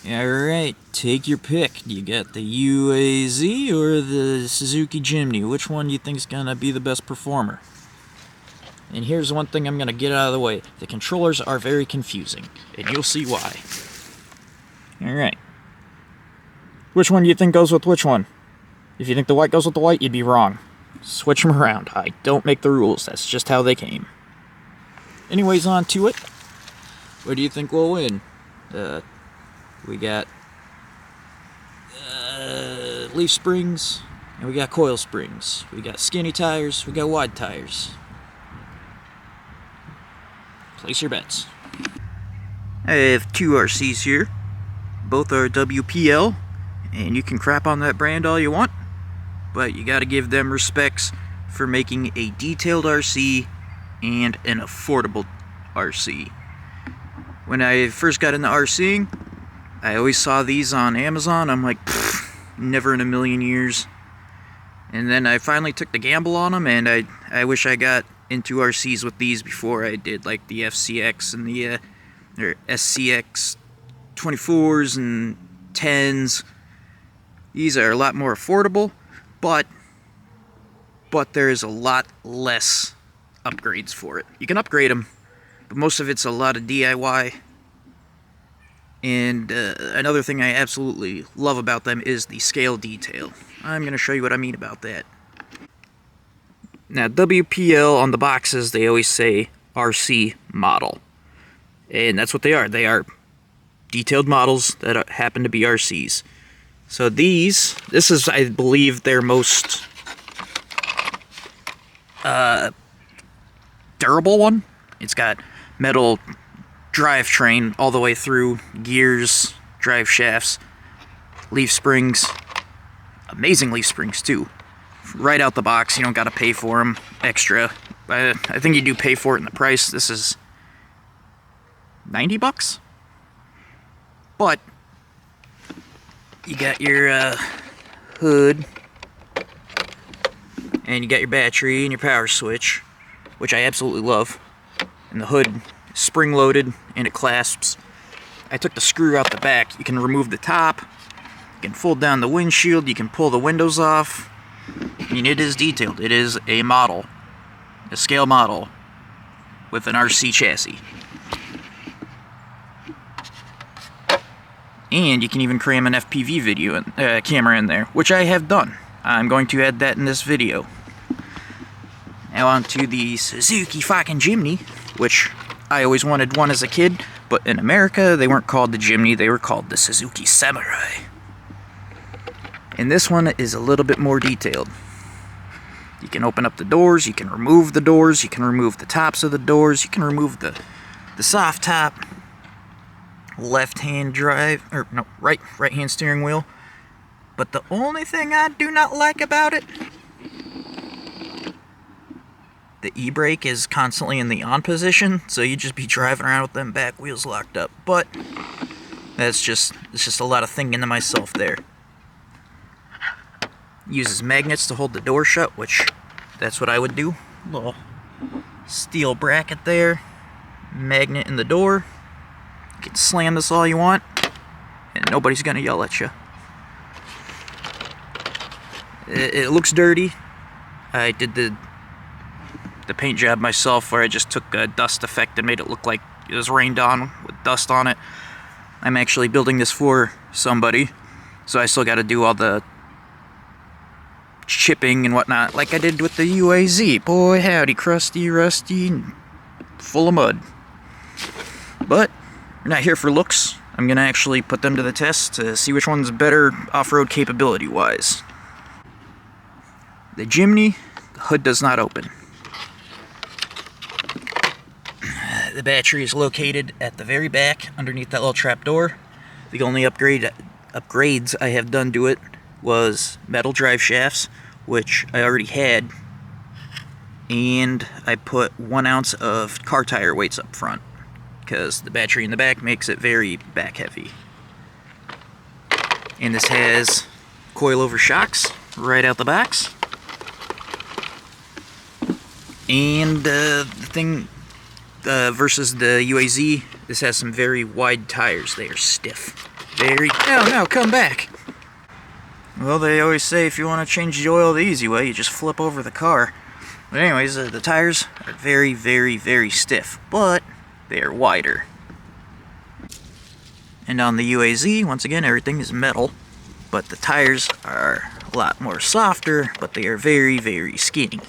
Alright, take your pick. You got the UAZ or the Suzuki Jimny? Which one do you think's gonna be the best performer? And here's one thing I'm gonna get out of the way. The controllers are very confusing, and you'll see why. Alright. Which one do you think goes with which one? If you think the white goes with the white, you'd be wrong. Switch them around. I don't make the rules, that's just how they came. Anyways, on to it. What do you think will win? We got leaf springs, and we got coil springs. We got skinny tires, we got wide tires. Place your bets. I have two RCs here. Both are WPL, and you can crap on that brand all you want, but you gotta give them respects for making a detailed RC and an affordable RC. When I first got into RCing, I always saw these on Amazon. I'm like, never in a million years. And then I finally took the gamble on them, and I wish I got into RCs with these before I did, like the FCX and the SCX 24s and 10s. These are a lot more affordable, but there's a lot less upgrades for it. You can upgrade them, but most of it's a lot of DIY. And another thing I absolutely love about them is the scale detail. I'm going to show you what I mean about that. Now, WPL on the boxes, they always say RC model. And that's what they are. They are detailed models that happen to be RCs. So this is, I believe, their most durable one. It's got metal drivetrain all the way through, gears, drive shafts, leaf springs, amazing leaf springs too. Right out the box, you don't gotta pay for them extra. I think you do pay for it in the price. This is $90, but you got your hood, and you got your battery and your power switch, which I absolutely love. And the hood is spring-loaded, and it clasps. I took the screw out the back. You can remove the top, you can fold down the windshield, you can pull the windows off. I mean, it is detailed. It is a model, a scale model, with an RC chassis. And you can even cram an FPV video camera in there, which I have done. I'm going to add that in this video. Now on to the Suzuki fucking Jimny, which I always wanted one as a kid, but in America they weren't called the Jimny, they were called the Suzuki Samurai. And this one is a little bit more detailed. You can open up the doors, you can remove the doors, you can remove the tops of the doors, you can remove the soft top, left-hand drive, or no, right-hand steering wheel. But the only thing I do not like about it, the e-brake is constantly in the on position, so you just be driving around with them back wheels locked up. But it's just a lot of thinking to myself there. Uses magnets to hold the door shut, which that's what I would do. Little steel bracket there, magnet in the door. You can slam this all you want, and nobody's gonna yell at you. It looks dirty. I did the paint job myself, where I just took a dust effect and made it look like it was rained on with dust on it. I'm actually building this for somebody, so I still got to do all the chipping and whatnot, like I did with the UAZ. Boy howdy, crusty, rusty, and full of mud. But we're not here for looks. I'm gonna actually put them to the test to see which one's better off-road capability wise. The Jimny, the hood does not open. The battery is located at the very back underneath that little trap door. The only upgrades I have done to it was metal drive shafts, which I already had, and I put 1 ounce of car tire weights up front, because the battery in the back makes it very back heavy. And this has coilover shocks right out the box. And the thing versus the UAZ, this has some very wide tires. They are stiff. Very... No, no, come back! Well, they always say if you want to change the oil the easy way, you just flip over the car. But anyways, the tires are very, very, very stiff, but they are wider. And on the UAZ, once again, everything is metal, but the tires are a lot more softer, but they are very, very skinny.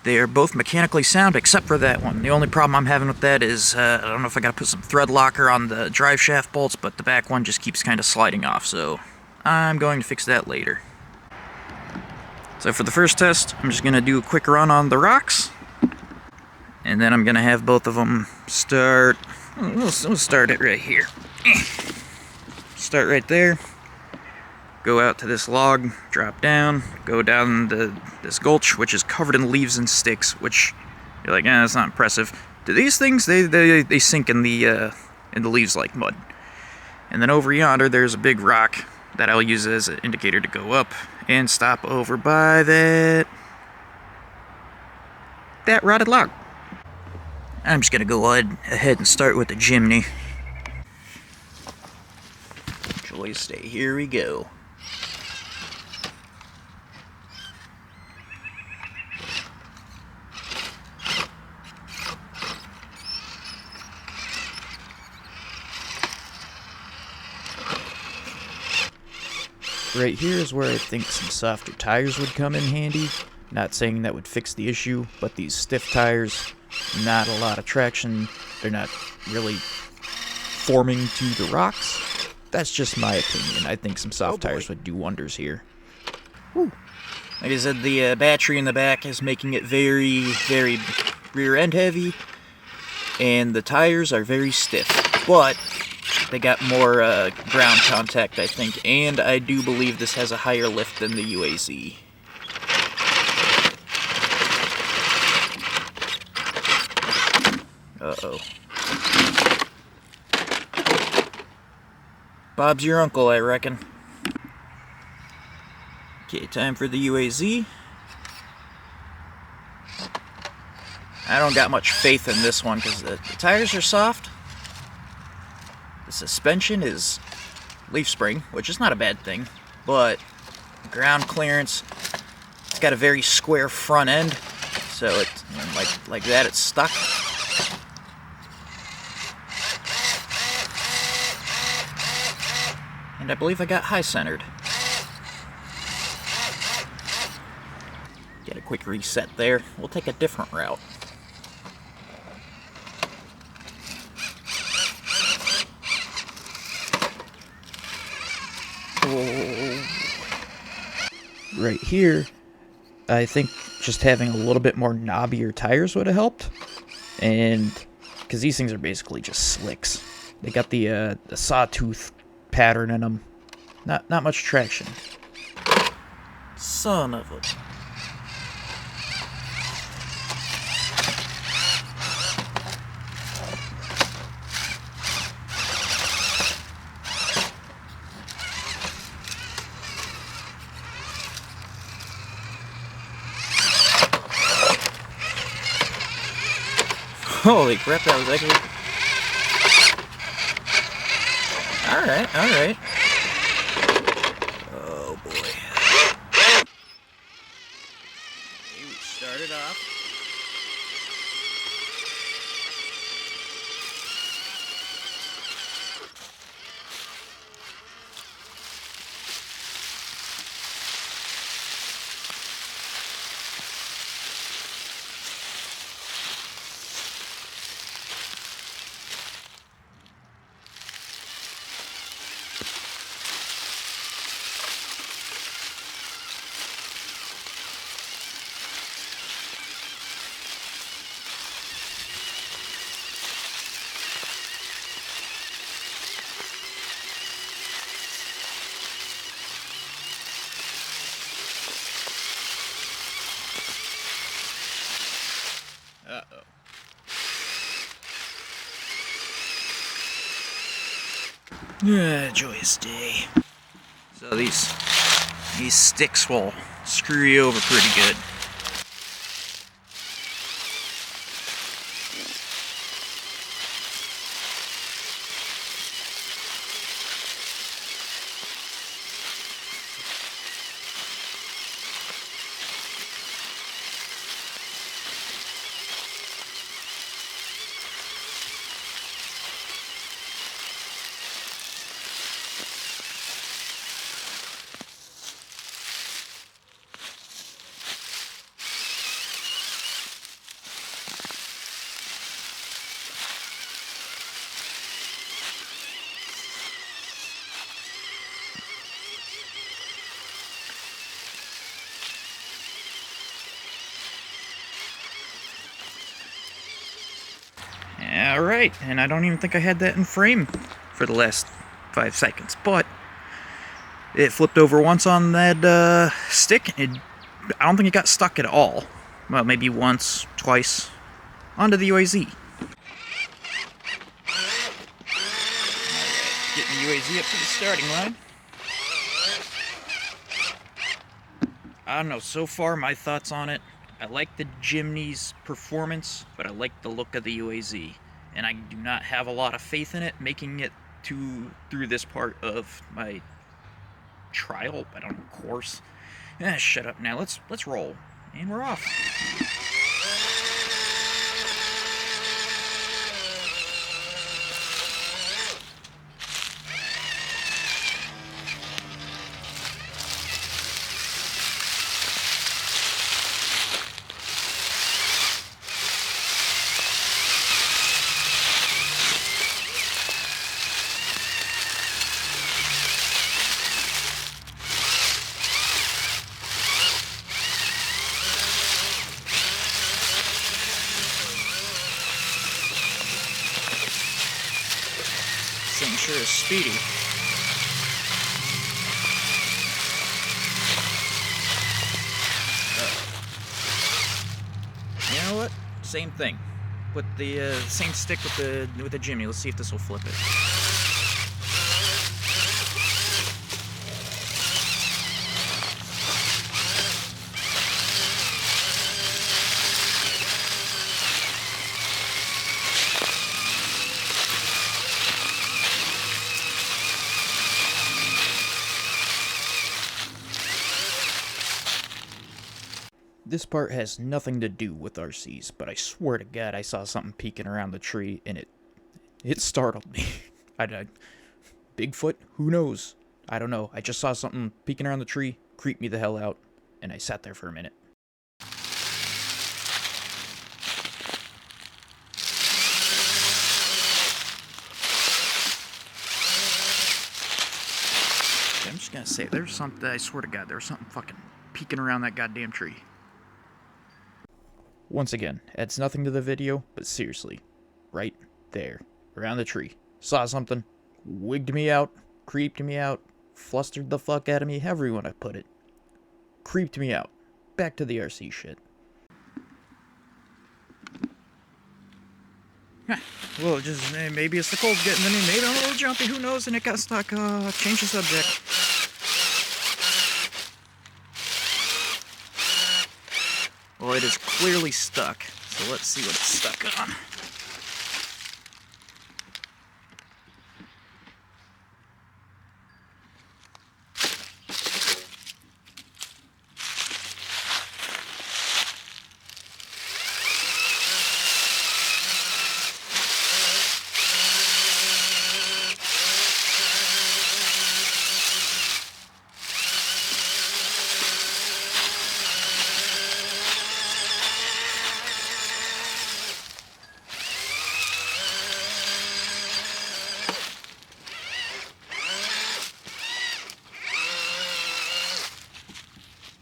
They are both mechanically sound except for that one. The only problem I'm having with that is, I don't know if I gotta put some thread locker on the drive shaft bolts, but the back one just keeps kind of sliding off, so I'm going to fix that later. So for the first test, I'm just gonna do a quick run on the rocks, and then I'm gonna have both of them start. We'll start it right here. Start right there. Go out to this log, drop down, go down this gulch, which is covered in leaves and sticks, which you're like, that's not impressive. Do these things, they sink in the leaves like mud. And then over yonder, there's a big rock that I'll use as an indicator to go up and stop over by that rotted log. I'm just gonna go ahead and start with the jimny. Joystick, here we go. Right here is where I think some softer tires would come in handy. Not saying that would fix the issue, but these stiff tires, not a lot of traction. They're not really forming to the rocks. That's just my opinion. I think some soft tires would do wonders here. Woo. Like I said, the battery in the back is making it very, very rear end heavy, and the tires are very stiff, but they got more ground contact, I think, and I do believe this has a higher lift than the UAZ. Uh-oh. Bob's your uncle, I reckon. Okay, time for the UAZ. I don't got much faith in this one because the tires are soft. The suspension is leaf spring, which is not a bad thing, but ground clearance, it's got a very square front end, so it's like that, it's stuck. And I believe I got high centered. Get a quick reset there. We'll take a different route. Right here, I think just having a little bit more knobbier tires would have helped, and because these things are basically just slicks. They got the sawtooth pattern in them. Not much traction. Son of a... Holy crap, that was actually... Alright. Oh boy. Okay, we started off. Uh-oh. Joyous day. So these sticks will screw you over pretty good. right, and I don't even think I had that in frame for the last 5 seconds, but it flipped over once on that stick. I don't think it got stuck at all. Well, maybe once, twice, onto the UAZ. Getting the UAZ up to the starting line. I don't know, so far my thoughts on it, I like the Jimny's performance, but I like the look of the UAZ. And I do not have a lot of faith in it making it through this part of my trial, I don't know, course. Shut up now, let's roll. And we're off. This thing sure is speedy. You know what? Same thing. Put the same stick with the jimny. Let's see if this will flip it. This part has nothing to do with RCs, but I swear to God I saw something peeking around the tree, and it startled me. Bigfoot? Who knows? I don't know. I just saw something peeking around the tree, creeped me the hell out, and I sat there for a minute. I'm just gonna say, there's something, I swear to God, there was something fucking peeking around that goddamn tree. Once again, adds nothing to the video, but seriously, right there, around the tree, saw something, wigged me out, creeped me out, flustered the fuck out of me, however you want to put it. Creeped me out. Back to the RC shit. Well, just maybe it's the cold getting to me, maybe I'm a little jumpy, who knows, and it got stuck. Change the subject. Well, it is clearly stuck, so let's see what it's stuck on.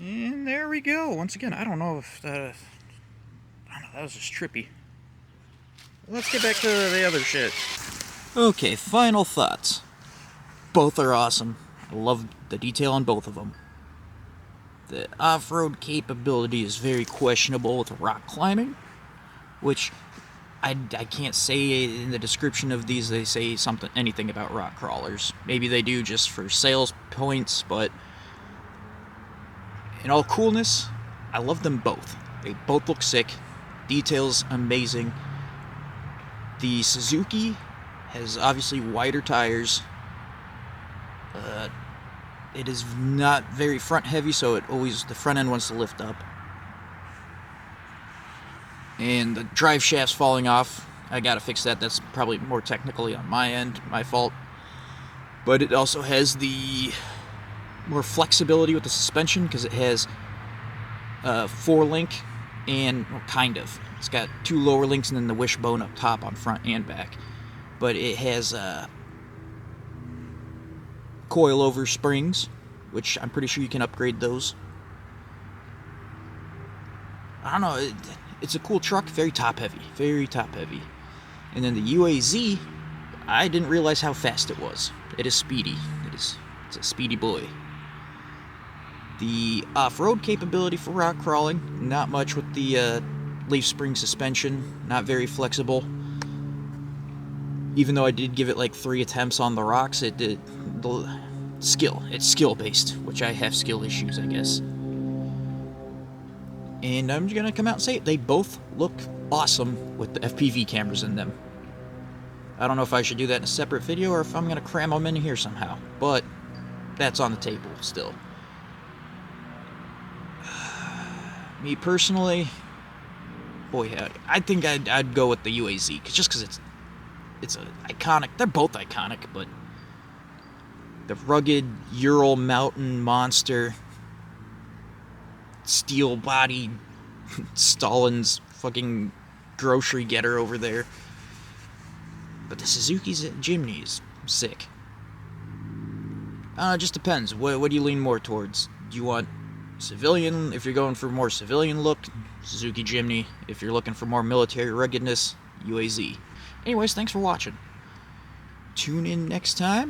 And there we go. Once again, I don't know if that was just trippy. Let's get back to the other shit. Okay, final thoughts. Both are awesome. I love the detail on both of them. The off-road capability is very questionable with rock climbing, which I can't say in the description of these they say anything about rock crawlers. Maybe they do just for sales points, but in all coolness, I love them both. They both look sick. Details amazing. The Suzuki has obviously wider tires. It is not very front heavy, so the front end wants to lift up. And the drive shaft's falling off. I gotta fix that. That's probably more technically on my end, my fault. But it also has the more flexibility with the suspension because it has 4-link and, well, kind of. It's got 2 lower links and then the wishbone up top on front and back. But it has coilover springs, which I'm pretty sure you can upgrade those. I don't know, it's a cool truck, very top heavy, very top heavy. And then the UAZ, I didn't realize how fast it was. It is speedy. It's a speedy boy. The off-road capability for rock crawling, not much with the leaf spring suspension, not very flexible. Even though I did give it like 3 attempts on the rocks, it did it's skill based, which I have skill issues, I guess. And I'm gonna come out and say it, they both look awesome with the FPV cameras in them. I don't know if I should do that in a separate video or if I'm gonna cram them in here somehow, but that's on the table still. Me personally, boy, I think I'd go with the UAZ, just because it's a iconic. They're both iconic, but the rugged Ural mountain monster, steel-bodied Stalin's fucking grocery getter over there. But the Suzuki's jimny is sick. It just depends. What do you lean more towards? Do you want civilian? If you're going for more civilian look, Suzuki Jimny. If you're looking for more military ruggedness, UAZ. Anyways, thanks for watching. Tune in next time.